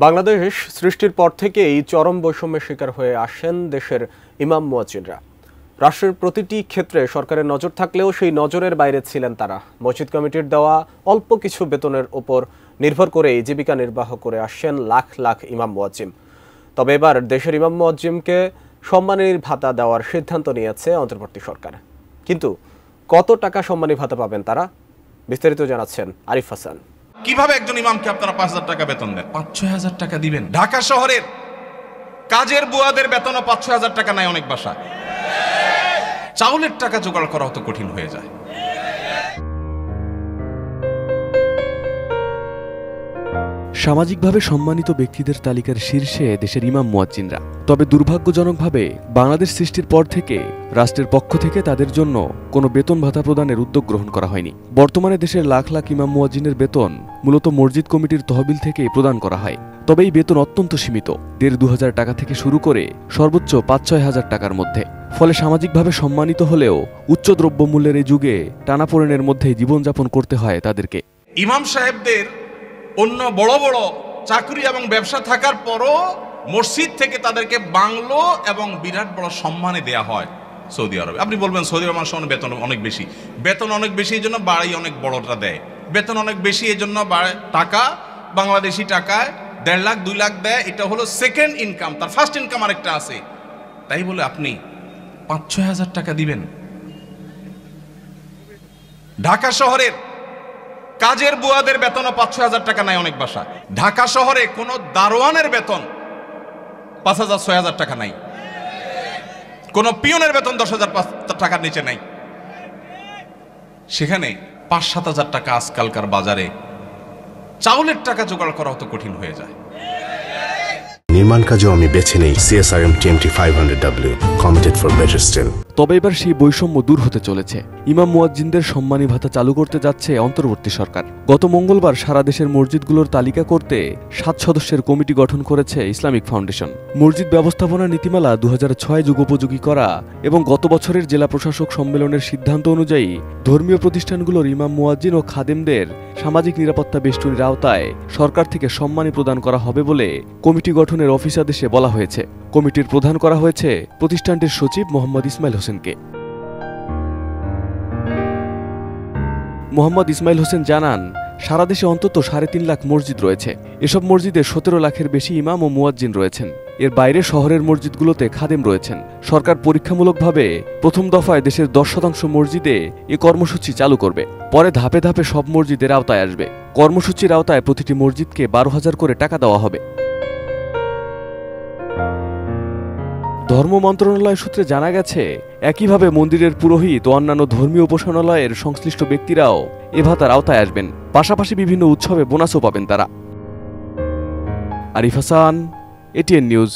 বাংলাদেশ সৃষ্টির পর থেকেই চরম বৈষম্যের শিকার হয়ে আসেন দেশের ইমাম মুয়াজ্জিনরা। রাষ্ট্রের প্রতিটি ক্ষেত্রে সরকারের নজর থাকলেও সেই নজরের বাইরে ছিলেন তারা। মসজিদ কমিটির দেওয়া অল্প কিছু বেতনের ওপর নির্ভর করেই জীবিকা নির্বাহ করে আসছেন লাখ লাখ ইমাম মুয়াজ্জিম। তবে এবার দেশের ইমাম মুয়াজ্জিমকে সম্মানী ভাতা দেওয়ার সিদ্ধান্ত নিয়েছে অন্তর্বর্তী সরকার। কিন্তু কত টাকা সম্মানী ভাতা পাবেন তারা, বিস্তারিত জানাচ্ছেন আরিফ হাসান। কিভাবে একজন ইমামকে আপনারা ৫,০০০ টাকা বেতন দেন? ৫-৬ টাকা দিবেন। ঢাকা শহরের কাজের বুয়াদের বেতনও ৫-৬ টাকা নাই অনেক বাসায়। চাউলের টাকা জোগাড় করা তো কঠিন হয়ে যায়। সামাজিকভাবে সম্মানিত ব্যক্তিদের তালিকার শীর্ষে দেশের ইমাম মুয়াজ্জিনরা। তবে দুর্ভাগ্যজনকভাবে বাংলাদেশ সৃষ্টির পর থেকে রাষ্ট্রের পক্ষ থেকে তাদের জন্য কোনো বেতন ভাতা প্রদানের উদ্যোগ গ্রহণ করা হয়নি। বর্তমানে দেশের লাখ লাখ ইমাম মুয়াজ্জিনের বেতন মূলত মসজিদ কমিটির তহবিল থেকেই প্রদান করা হয়। তবে এই বেতন অত্যন্ত সীমিত, ১,৫০০ টাকা থেকে শুরু করে সর্বোচ্চ ৫-৬ হাজার টাকার মধ্যে। ফলে সামাজিকভাবে সম্মানিত হলেও উচ্চ দ্রব্যমূল্যের এই যুগে টানাপোড়েনের মধ্যে জীবনযাপন করতে হয় তাদেরকে। ইমাম সাহেবদের অন্য বড় বড় চাকরি এবং ব্যবসা থাকার পরও মসজিদ থেকে তাদেরকে বাংলো এবং বিরাট বড় সম্মানে দেয়া হয় সৌদি আরবে। আপনি বলবেন সৌদি আরব মানুষের বেতন অনেক বেশি। বেতন অনেক বেশি এই জন্য বাড়ি অনেক বড়টা দেয়। বেতন অনেক বেশি এই জন্য টাকা বাংলাদেশি টাকায় ১.৫ লাখ ২ লাখ দেয়। এটা হলো সেকেন্ড ইনকাম, তার ফার্স্ট ইনকাম আরেকটা আছে। তাই বলে আপনি ৫-৬ হাজার টাকা দিবেন? ঢাকা শহরের কাজের বুয়াদের বেতনও ৫-৬ টাকা নাই অনেক বাসায়। ঢাকা শহরে কোনো দারোয়ানের বেতন ৫,০০০-৬,০০০ টাকা নাই। কোনো পিয়নের বেতন ১০,০০০ টাকার নিচে নাই। সেখানে ৫-৭ হাজার টাকা আজকালকার বাজারে চাউলের টাকা জোগাড় করা তো কঠিন হয়ে যায়। নির্মাণ কাজেও আমি বেছে নেই CSRM TMT 500W, committed for better still। তবে এবার সেই বৈষম্য দূর হতে চলেছে। ইমাম মুয়াজ্জিনদের সম্মানী ভাতা চালু করতে যাচ্ছে অন্তর্বর্তী সরকার। গত মঙ্গলবার সারা দেশের মসজিদগুলোর তালিকা করতে ৭ সদস্যের কমিটি গঠন করেছে ইসলামিক ফাউন্ডেশন। মসজিদ ব্যবস্থাপনা নীতিমালা ২০০৬ যুগোপযোগী করা এবং গত বছরের জেলা প্রশাসক সম্মেলনের সিদ্ধান্ত অনুযায়ী ধর্মীয় প্রতিষ্ঠানগুলোর ইমাম মুয়াজ্জিন ও খাদেমদের সামাজিক নিরাপত্তা বেষ্টনীর আওতায় সরকার থেকে সম্মানী প্রদান করা হবে বলে কমিটি গঠনের অফিস আদেশে বলা হয়েছে। কমিটির প্রধান করা হয়েছে প্রতিষ্ঠানটির সচিব মোহাম্মদ ইসমাইল হোসেনকে। মোহাম্মদ ইসমাইল হোসেন জানান, সারা দেশে অন্তত ৩.৫ লাখ মসজিদ রয়েছে। এসব মসজিদে ১৭ লাখের বেশি ইমাম ও মুয়াজ্জিন রয়েছেন। এর বাইরে শহরের মসজিদগুলোতে খাদেম রয়েছেন। সরকার পরীক্ষামূলকভাবে প্রথম দফায় দেশের ১০% মসজিদে এ কর্মসূচি চালু করবে। পরে ধাপে ধাপে সব মসজিদের আওতায় আসবে। কর্মসূচির আওতায় প্রতিটি মসজিদকে ১২,০০০ করে টাকা দেওয়া হবে। ধর্ম মন্ত্রণালয় সূত্রে জানা গেছে, একইভাবে মন্দিরের পুরোহিত ও অন্যান্য ধর্মীয় উপাসনালয়ের সংশ্লিষ্ট ব্যক্তিরাও এ ভাতার আওতায় আসবেন। পাশাপাশি বিভিন্ন উৎসবে বোনাসও পাবেন তারা। Arif Hasan, ATN news.